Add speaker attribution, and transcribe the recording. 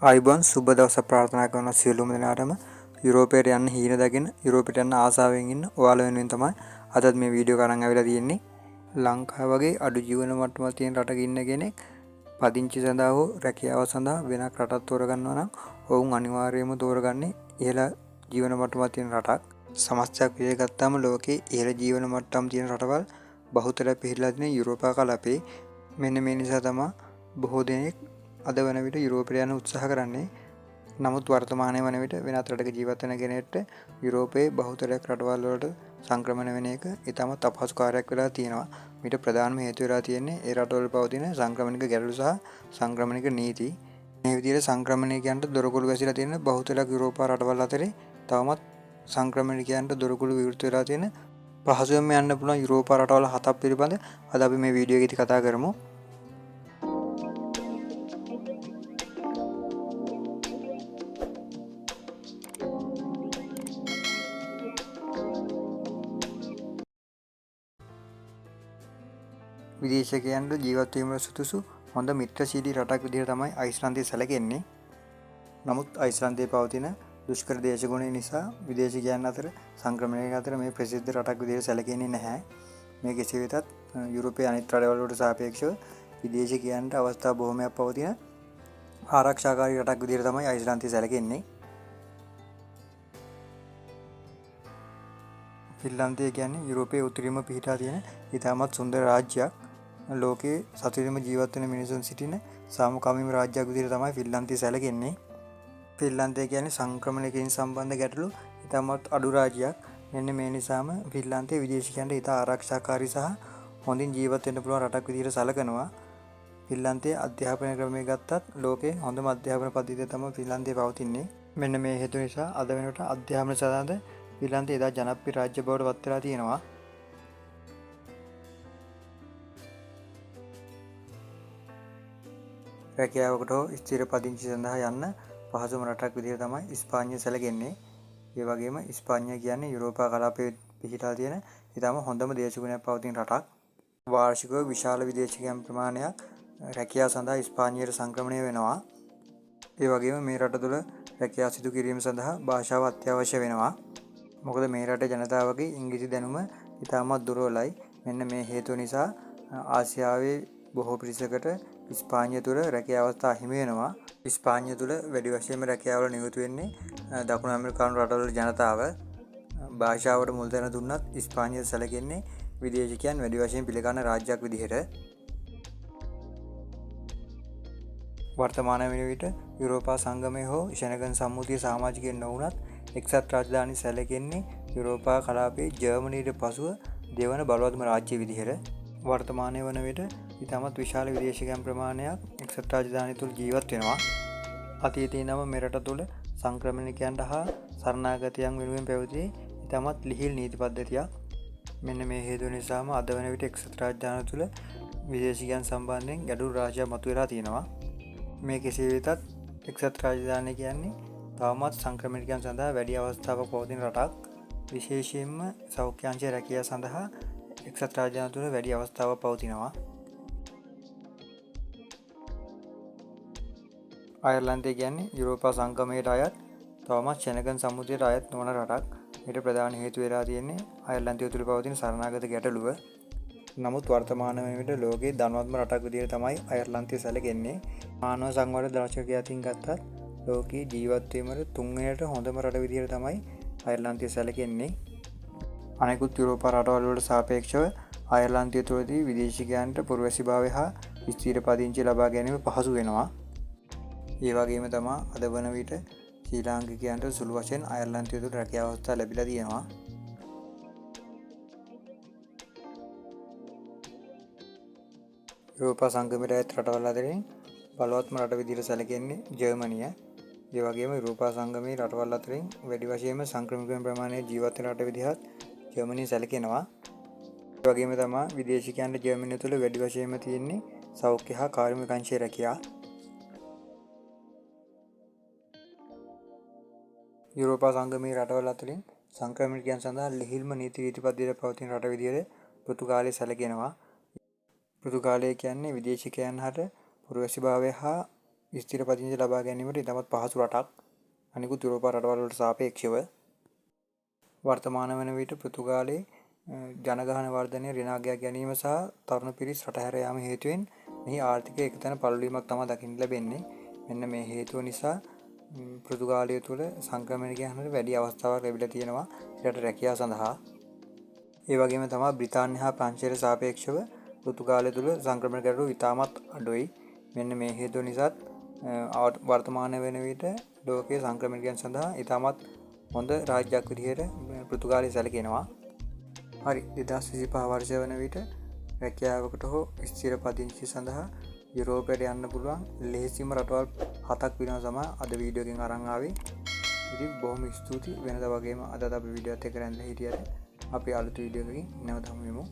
Speaker 1: ආයිබෝන් සුබ දවසක් ප්‍රාර්ථනා කරන සියලුම දෙනාටම යුරෝපයට යන්න හීන දකින යුරෝපයට යන්න ආසාවෙන් ඉන්න ඔයාලා වෙනුවෙන් තමයි අදත් මේ වීඩියෝ කරන් ආවිලා තියෙන්නේ. ලංකාව වගේ අඩු ජීවන මට්ටමක් තියෙන රටක ඉන්න කෙනෙක් පදිංචි සඳහා හෝ රැකියාව සඳහා වෙනක් රටක් තෝරගන්නවා නම් ඔවුන් අනිවාර්යයෙන්ම තෝරගන්නේ ඉහළ ජීවන මට්ටමක් තියෙන රටක්. සමස්තයක් විදිහට ගත්තාම ලෝකයේ ඉහළ ජීවන මට්ටම් තියෙන රටවල් බහුතරයක් පිහිටලා තියෙන යුරෝපා කලාපේ. මෙන්න මේ නිසා තමයි බොහෝ දෙනෙක් අද වන විට යුරෝපයට යන උත්සාහ කරන්නේ. නමුත් වර්තමානයේ වන විට වෙනත් රටක ජීවත් වෙන කෙනෙක්ට යුරෝපයේ බහුතරයක් රටවල් වලට සංක්‍රමණය වෙන එක ඉතාමත් අපහසු කාර්යයක් වෙලා තියෙනවා. මීට ප්‍රධානම හේතුව වෙලා තියෙන්නේ ඒ රටවල පවතින සංක්‍රමණික ගැටලු සහ සංක්‍රමණික නීති. මේ විදිහට සංක්‍රමණිකයන්ට දොරකුළු වැසිලා තියෙන බහුතරයක් යුරෝපා රටවල් අතරේ තවමත් සංක්‍රමණිකයන්ට දොරකුළු විවෘත වෙලා තියෙන පහසුවෙන්ම යන්න පුළුවන් යුරෝපා රටවල් 7ක් පිළිබඳ අද අපි මේ වීඩියෝ එකේදී කතා කරමු. විදේශිකයන්ට ජීවත් වීමට සුදුසු හොඳ මිත්‍රශීලී රටක් විදිහට තමයි අයිස්ලන්තය සැලකෙන්නේ. නමුත් අයිස්ලන්තයේ පවතින දුෂ්කර දේශගුණය නිසා විදේශිකයන් අතර සංක්‍රමණය අතර මේ ප්‍රසිද්ධ රටක් විදිහට සැලකෙන්නේ නැහැ. මේ කෙසේ වෙතත් යුරෝපයේ අනිත් රටවල් වලට සාපේක්ෂව විදේශිකයන්ට අවස්ථා බොහොමයක් පවතින ආරක්ෂාකාරී රටක් විදිහට තමයි අයිස්ලන්තය සැලකෙන්නේ. ෆින්ලන්තය කියන්නේ යුරෝපයේ උතුරින්ම පිහිටා තියෙන ඉතාමත් සුන්දර රාජ්‍යයක්. ලෝකයේ සතුටින්ම ජීවත් වෙන මිනිසුන් සිටින සාමකාමීම රාජ්‍යයක් විදිහට තමයි ෆින්ලන්තය සැලකෙන්නේ. ෆින්ලන්තය කියන්නේ සංක්‍රමණයකින් සම්බන්ධ ගැටලු ඉතාමත් අඩු රාජ්‍යයක්. මෙන්න මේ නිසාම ෆින්ලන්තය විදේශිකයන්ට ඉතා ආරක්ෂාකාරී සහ හොඳින් ජීවත් වෙන්න පුළුවන් රටක් විදිහට සැලකනවා. ෆින්ලන්තයේ අධ්‍යාපන ක්‍රමය ගත්තත් ලෝකයේ හොඳම අධ්‍යාපන පද්ධතිය තමයි ෆින්ලන්තයේ පවතින්නේ. මෙන්න මේ හේතු නිසා අද වෙනකොට අධ්‍යාපන සඳහාද ෆින්ලන්තය ඉතා ජනප්‍රිය රාජ්‍ය බවට පත් වෙලා තියෙනවා. රැකියාවකට හෝ ස්ථිර පදිංචි සඳහා යන්න පහසුම රටක් විදිහට තමයි ඉස්පාඤ්ඤය සැලකෙන්නේ. ඒ වගේම ඉස්පාඤ්ඤය කියන්නේ යුරෝපා කලාපයේ පිහිටා තියෙන ඉතාම හොඳම දේශගුණයක් පවතින රටක්. වාර්ෂිකව විශාල විදේශිකයන් ප්‍රමාණයක් රැකියාව සඳහා ඉස්පාඤ්ඤයට සංක්‍රමණය වෙනවා. ඒ වගේම මේ රට තුළ රැකියාව සිදු කිරීම සඳහා භාෂාව අත්‍යවශ්‍ය වෙනවා. මොකද මේ රටේ ජනතාවගේ ඉංග්‍රීසි දැනුම ඉතාමත් දුර්වලයි. මෙන්න මේ හේතුව නිසා ආසියාවේ බොහෝ පිරිසකට ඉස්පාඤ්ඤය තුළ රැකියාව අවස්ථා හිමි වෙනවා. ඉස්පාඤ්ඤය තුළ වැඩි වශයෙන්ම රැකියාවල නියුතු වෙන්නේ දකුණු ඇමරිකානු රටවල ජනතාව. භාෂාවට මුල් තැන දුන්නත් ඉස්පාඤ්ඤය සැලකෙන්නේ විදේශිකයන් වැඩි වශයෙන් පිළිගන්න රාජ්‍යයක් විදිහට. වර්තමාන වන විට යුරෝපා සංගමය හෝ ෂෙන්ගන් සම්මුතිය සමාජිකයන් නොවුනත් එක්සත් රාජධානි සැලකෙන්නේ යුරෝපා කලාපයේ ජර්මනියට පසුව දෙවන බලවත්ම රාජ්‍ය විදිහට. වර්තමානය වන විට ඉතාමත් විශාල විදේශිකයන් ප්‍රමාණයක් එක්සත් රාජධානි තුළ ජීවත් වෙනවා. අතීතයේ නම් මෙරට තුළ සංක්‍රමණිකයන්ට හා සරණාගතයන් වෙනුවෙන් පැවති ඉතාමත් ලිහිල් නීති පද්ධතියක්. මෙන්න මේ හේතුව නිසාම අද වන විට එක්සත් රාජධානිය තුළ විදේශිකයන් සම්බන්ධයෙන් ගැටලු රාශියක් මතුවලා තියෙනවා. මේ කෙසේ වෙතත් එක්සත් රාජධානිය කියන්නේ තවමත් සංක්‍රමණිකයන් සඳහා වැඩි අවස්ථාවක් පවතින රටක්. විශේෂයෙන්ම සෞඛ්‍ය අංශයේ රැකියාව සඳහා එක්සත් රාජධානිය තුළ වැඩි අවස්ථාවක් පවතිනවා. අයර්ලන්තය කියන්නේ යුරෝපා සංගමයට අයත් තවමත් ෂෙන්ගන් සම්මුතියට අයත් නොවන රටක්. මේට ප්‍රධාන හේතුව වෙලා තියෙන්නේ අයර්ලන්තය තුළ පවතින සරණාගත ගැටලුව. නමුත් වර්තමාන වන විට ලෝකයේ ධනවත්ම රටක් විදිහට තමයි අයර්ලන්තය සැලකෙන්නේ. මානව සංවර්ධන දර්ශකයක් අතින් ගත්තත් ලෝකයේ ජීවත් වීමට තුන්වෙනියට හොඳම රට විදිහට තමයි අයර්ලන්තය සැලකෙන්නේ. අනෙකුත් යුරෝපා රටවල් වලට සාපේක්ෂව අයර්ලන්තය තුළදී විදේශිකයන්ට පුරවැසිභාවය හා ස්ථිර පදිංචි ලබා ගැනීම පහසු වෙනවා. ඒ වගේම තමයි අද වන විට ශ්‍රී ලාංකිකයන්ට සුළු වශයෙන් අයර්ලන්තය තුළ රැකියාව අවස්ථා ලැබිලා තියෙනවා. යුරෝපා සංගමයට අයත් රටවල් අතරින් බලවත්ම රට විදිහට සැලකෙන්නේ ජර්මනිය. ඒ වගේම යුරෝපා සංගමයේ රටවල් අතරින් වැඩි වශයෙන්ම සංක්‍රමණිකයන් ප්‍රමාණය ජීවත් වෙන රට විදිහට ජර්මනිය සැලකෙනවා. ඒ වගේම තමයි විදේශිකයන්ට ජර්මනිය තුළ වැඩි වශයෙන්ම තියෙන්නේ සෞඛ්‍ය හා කාර්මික අංශයේ රැකියාව. යුරෝපා සංගමයේ රටවල් අතරින් සංක්‍රමණිකයන් සඳහා ලිහිල්ම නීති රීති පද්ධතියක් පවතින රට විදිහට පෘතුගාලය සැලකෙනවා. පෘතුගාලය කියන්නේ විදේශිකයන් හට පුරවැසිභාවය හා ස්ථිර පදිංචි ලබා ගැනීමට ඉතාමත් පහසු රටක් අනිකුත් යුරෝපා රටවල් වලට සාපේක්ෂව. වර්තමාන වන විට පෘතුගාලයේ ජනගහන වර්ධනය ඍණාගයක් ගැනීම සහ තරුණ පිරිස් රට හැර යාම හේතුවෙන් මෙහි ආර්ථිකය එකතැන පළු වීමක් තමයි දකින්න ලැබෙන්නේ. මෙන්න මේ හේතුව නිසා පෘතුගාලය තුළ සංක්‍රමණිකයන්ට වැඩි අවස්ථාවක් ලැබිලා තියෙනවා රට රැකියාව සඳහා. ඒ වගේම තමයි බ්‍රිතාන්‍ය හා ප්‍රංශයට සාපේක්ෂව පෘතුගාලය තුළ සංක්‍රමණිකයන්ට ඉතාමත් අඩුයි. මෙන්න මේ හේතුව නිසා වර්තමාන වෙන විට ලෝකයේ සංක්‍රමණිකයන් සඳහා ඉතාමත් හොඳ රාජ්‍යයක් විදිහට පෘතුගාලය සැලකෙනවා. හරි 2025 වර්ෂය වන විට රැකියාවකට හෝ ස්ථිර පදිංචි සඳහා යුරෝපයට යන්න පුළුවන් ලේසිම රටවල් 7ක් වෙනවා තමයි අද වීඩියෝ එකෙන් අරන් ආවේ. ඉතින් බොහොම ස්තුතියි වෙනදා වගේම අදත් අපි වීඩියෝ එකත් එක්ක රැඳිලා හිටියට අපි අලුත් වීඩියෝ එකකින් නැවත හමු වෙමු.